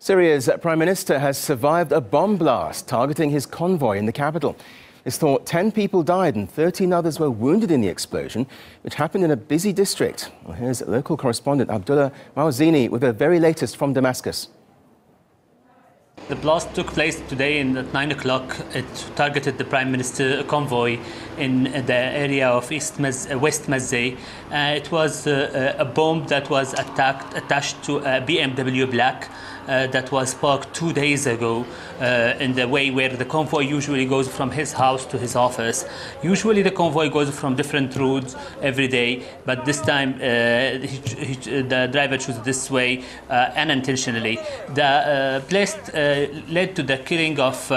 Syria's Prime Minister has survived a bomb blast targeting his convoy in the capital. It's thought 10 people died and 13 others were wounded in the explosion, which happened in a busy district. Well, here's local correspondent Abdullah Mauzini with the very latest from Damascus. The blast took place today at 9 o'clock. It targeted the Prime Minister convoy in the area of West Mazzeh. It was a bomb that was attached to a BMW Black that was parked 2 days ago in the way where the convoy usually goes from his house to his office. Usually the convoy goes from different routes every day, but this time the driver chose this way unintentionally. The place led to the killing of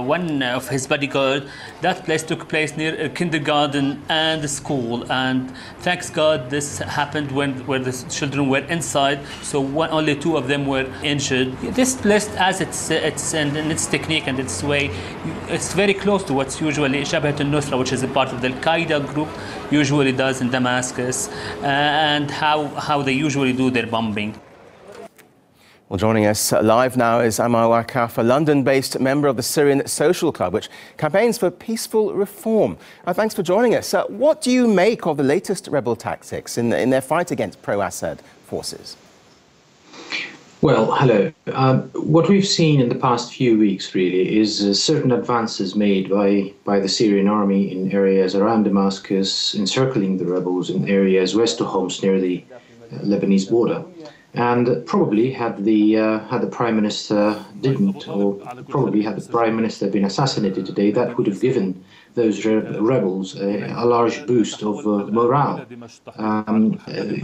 one of his bodyguard. That place took place near a kindergarten and a school, and thanks God this happened where the children were inside, so only 2 of them were injured. This place, as its technique and its way, it's very close to what's usually Jabhat al-Nusra, which is a part of the Al-Qaeda group, usually does in Damascus, and how they usually do their bombing. Well, joining us live now is Amal Wakaf, a London-based member of the Syrian Social Club, which campaigns for peaceful reform. Thanks for joining us. What do you make of the latest rebel tactics in their fight against pro-Assad forces? Well, hello. What we've seen in the past few weeks, really, is certain advances made by the Syrian army in areas around Damascus, encircling the rebels in areas west of Homs near the Lebanese border. And probably had the Prime Minister didn't, or probably had the Prime Minister been assassinated today, that would have given those rebels a large boost of morale.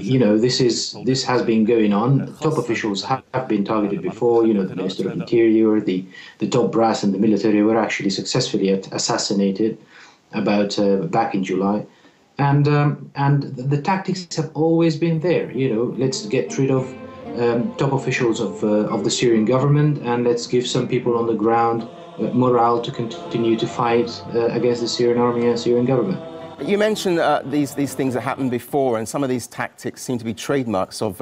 You know, this has been going on. Top officials have been targeted before. You know, the Minister of Interior, the top brass in the military were actually successfully assassinated back in July. And the tactics have always been there. You know, let's get rid of top officials of the Syrian government, and let's give some people on the ground morale to continue to fight against the Syrian army and Syrian government. You mentioned these things that happened before, and some of these tactics seem to be trademarks of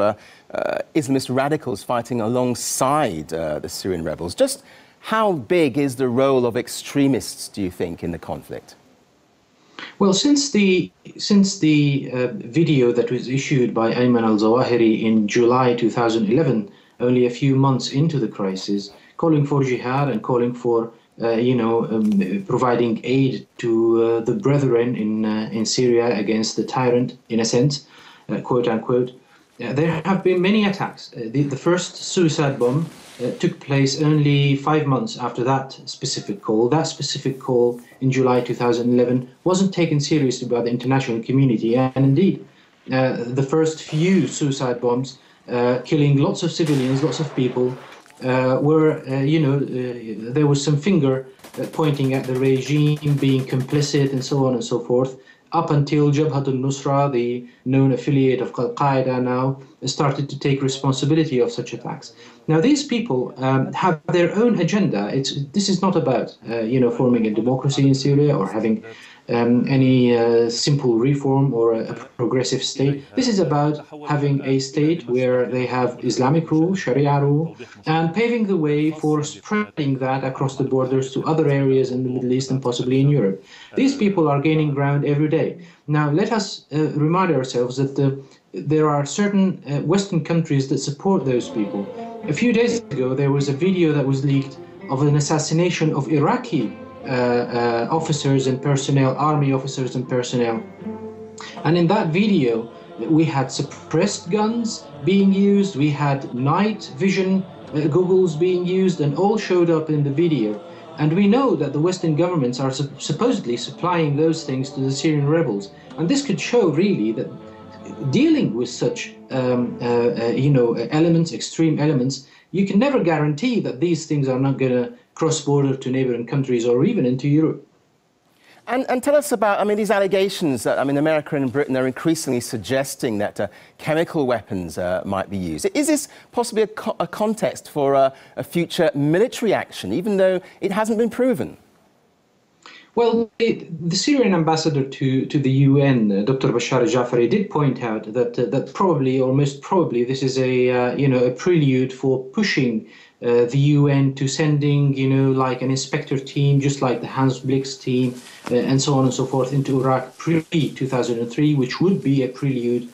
Islamist radicals fighting alongside the Syrian rebels. Just how big is the role of extremists, do you think, in the conflict? Well, since the video that was issued by Ayman al-Zawahiri in July 2011, only a few months into the crisis, calling for jihad and calling for providing aid to the brethren in Syria against the tyrant, in a sense, quote unquote, there have been many attacks. The first suicide bomb took place only 5 months after that specific call. That specific call in July 2011 wasn't taken seriously by the international community, and indeed the first few suicide bombs killing lots of civilians, lots of people, were, there was some finger pointing at the regime being complicit and so on and so forth, up until Jabhat al-Nusra, the known affiliate of Al-Qaeda now, started to take responsibility of such attacks. Now, these people have their own agenda. This is not about, forming a democracy in Syria or having any simple reform or a progressive state. This is about having a state where they have Islamic rule, Sharia rule, and paving the way for spreading that across the borders to other areas in the Middle East and possibly in Europe. These people are gaining ground every day. Now, let us remind ourselves that there are certain Western countries that support those people. A few days ago, there was a video that was leaked of an assassination of Iraqi officers and personnel, army officers and personnel. And in that video, we had suppressed guns being used, we had night vision goggles being used, and all showed up in the video. And we know that the Western governments are supposedly supplying those things to the Syrian rebels. And this could show really that dealing with such elements, extreme elements, you can never guarantee that these things are not going to cross border to neighboring countries or even into Europe. And tell us about, these allegations that, America and Britain are increasingly suggesting that chemical weapons might be used. Is this possibly a context for a future military action, even though it hasn't been proven? Well, the Syrian ambassador to the UN, Dr. Bashar Jafari, did point out that probably, or most probably, this is a prelude for pushing the UN to sending like an inspector team, just like the Hans Blix team, and so on and so forth, into Iraq pre-2003, which would be a prelude,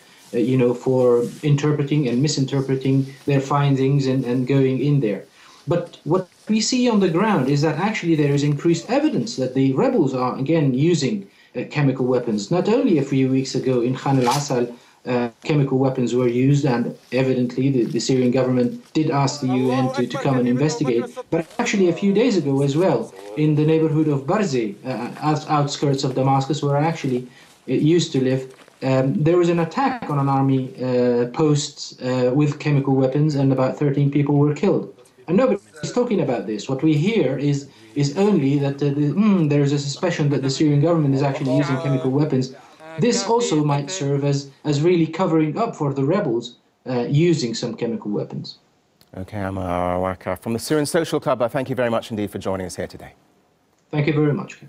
for interpreting and misinterpreting their findings and going in there. But what we see on the ground is that actually there is increased evidence that the rebels are again using chemical weapons. Not only a few weeks ago in Khan al-Assal, chemical weapons were used, and evidently the Syrian government did ask the UN to come and investigate, but actually a few days ago as well, in the neighborhood of Barzeh, outskirts of Damascus, where I actually used to live, there was an attack on an army post with chemical weapons, and about 13 people were killed. And nobody's talking about this. What we hear is only that there is a suspicion that the Syrian government is actually using chemical weapons. This also might serve as really covering up for the rebels using some chemical weapons. Okay, Ammar Al-Wakaf from the Syrian Social Club. Thank you very much indeed for joining us here today. Thank you very much.